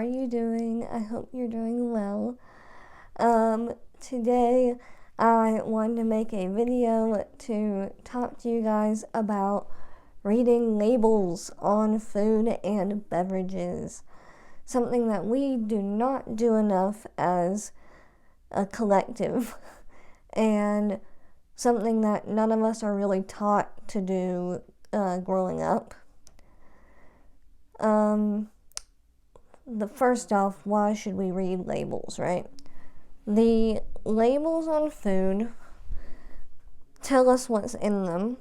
are you doing? I hope you're doing well. Today I wanted to make a video to talk to you guys about reading labels on food and beverages. Something that we do not do enough as a collective, and something that none of us are really taught to do growing up. First off, why should we read labels, right? The labels on food tell us what's in them,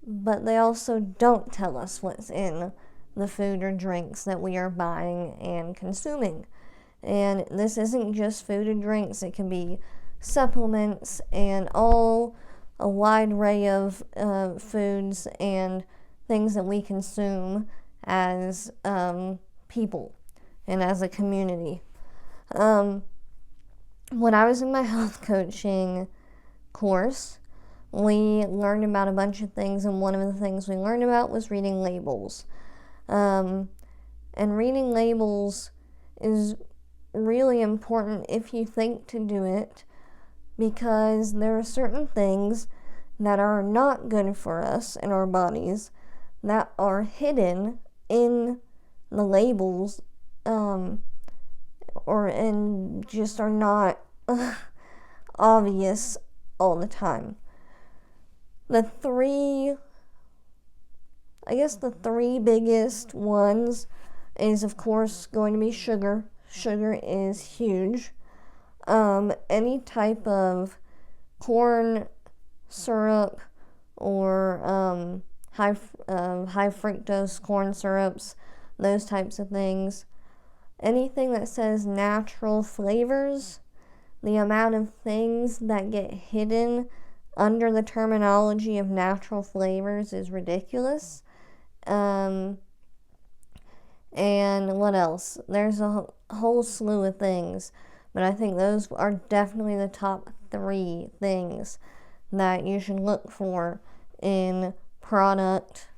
but they also don't tell us what's in the food or drinks that we are buying and consuming. And this isn't just food and drinks, it can be supplements and a wide array of foods and things that we consume as people and as a community. When I was in my health coaching course, we learned about a bunch of things, and one of the things we learned about was reading labels. And reading labels is really important if you think to do it, because there are certain things that are not good for us in our bodies that are hidden in the labels, and just are not obvious all the time. The three biggest ones is, of course, going to be sugar. Sugar is huge. Any type of corn syrup or high fructose corn syrups, those types of things. Anything that says natural flavors, the amount of things that get hidden under the terminology of natural flavors is ridiculous. And what else? There's a whole slew of things, but I think those are definitely the top 3 things that you should look for in product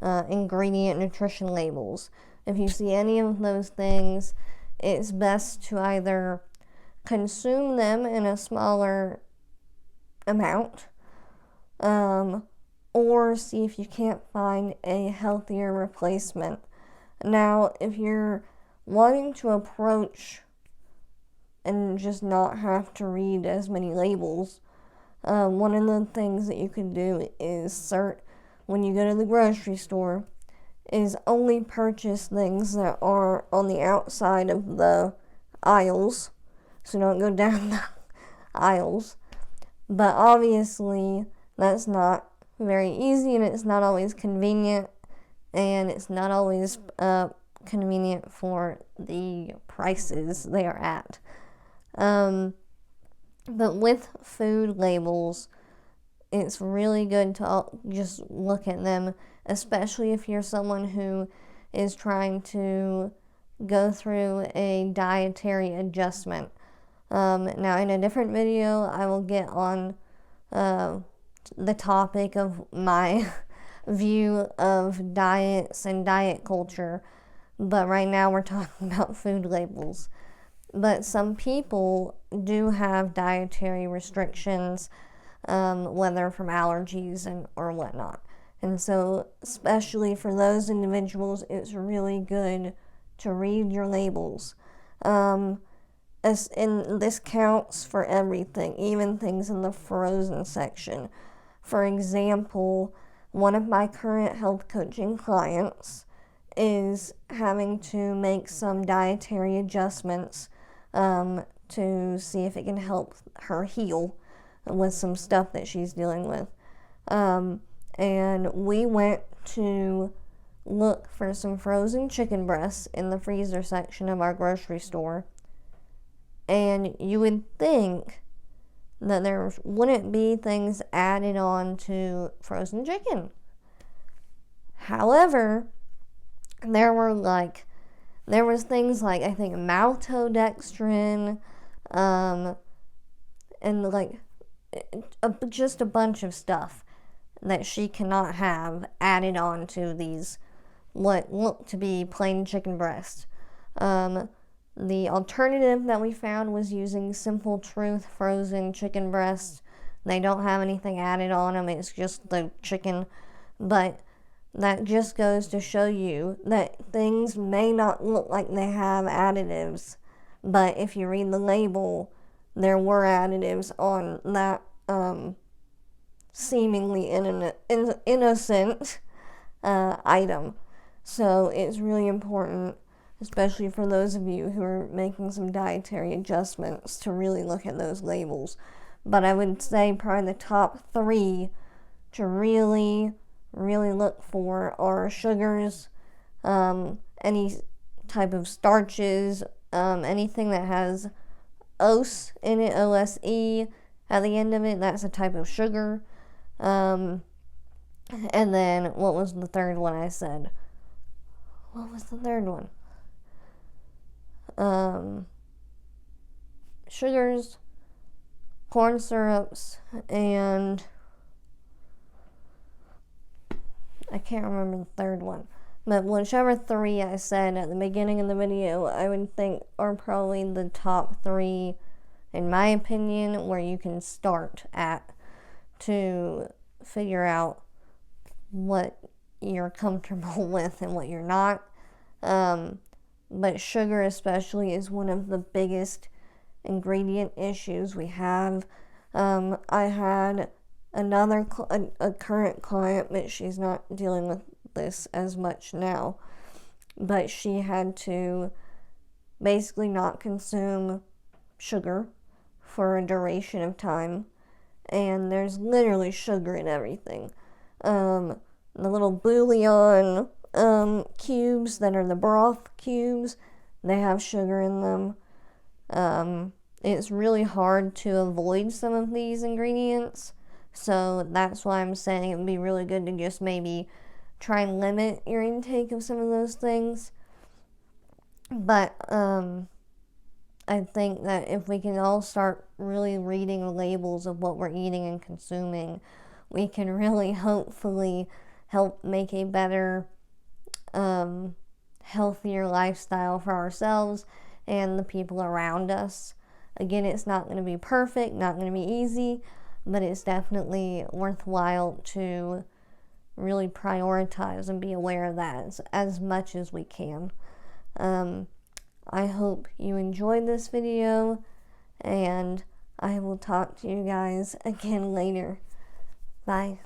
ingredient nutrition labels. If you see any of those things, it's best to either consume them in a smaller amount, or see if you can't find a healthier replacement. Now, if you're wanting to approach and just not have to read as many labels, one of the things that you can do is when you go to the grocery store, is only purchase things that are on the outside of the aisles, so don't go down the aisles. But obviously that's not very easy, and it's not always convenient, and it's not always convenient for the prices they are at. But with food labels, it's really good to just look at them, especially if you're someone who is trying to go through a dietary adjustment. Now, in a different video, I will get on the topic of my view of diets and diet culture, but right now we're talking about food labels. But some people do have dietary restrictions, whether from allergies or whatnot. And so, especially for those individuals, it's really good to read your labels. And this counts for everything, even things in the frozen section. For example, one of my current health coaching clients is having to make some dietary adjustments to see if it can help her heal with some stuff that she's dealing with. And we went to look for some frozen chicken breasts in the freezer section of our grocery store. And you would think that there wouldn't be things added on to frozen chicken. However, there was things like, I think, maltodextrin, and just a bunch of stuff that she cannot have added on to these what look to be plain chicken breasts. The alternative that we found was using Simple Truth frozen chicken breasts. They don't have anything added on them, it's just the chicken. But that just goes to show you that things may not look like they have additives, but if you read the label, there were additives on that seemingly innocent item. So it's really important, especially for those of you who are making some dietary adjustments, to really look at those labels. But I would say probably the top 3 to really look for are sugars, any type of starches, anything that has OSE in it, OSE at the end of it, that's a type of sugar. And then, what was the third one I said? What was the third one? Sugars, corn syrups, and I can't remember the third one. But whichever 3 I said at the beginning of the video, I would think are probably the top 3, in my opinion, where you can start at to figure out what you're comfortable with and what you're not. But sugar especially is one of the biggest ingredient issues we have. I had a current client, but she's not dealing with this as much now, but she had to basically not consume sugar for a duration of time, and there's literally sugar in everything. The little bouillon cubes that are the broth cubes, they have sugar in them. It's really hard to avoid some of these ingredients, so that's why I'm saying it would be really good to just maybe try and limit your intake of some of those things. But I think that if we can all start really reading the labels of what we're eating and consuming, we can really hopefully help make a better, healthier lifestyle for ourselves and the people around us. Again, it's not going to be perfect, not going to be easy, but it's definitely worthwhile to really prioritize and be aware of that as much as we can. I hope you enjoyed this video, and I will talk to you guys again later. Bye.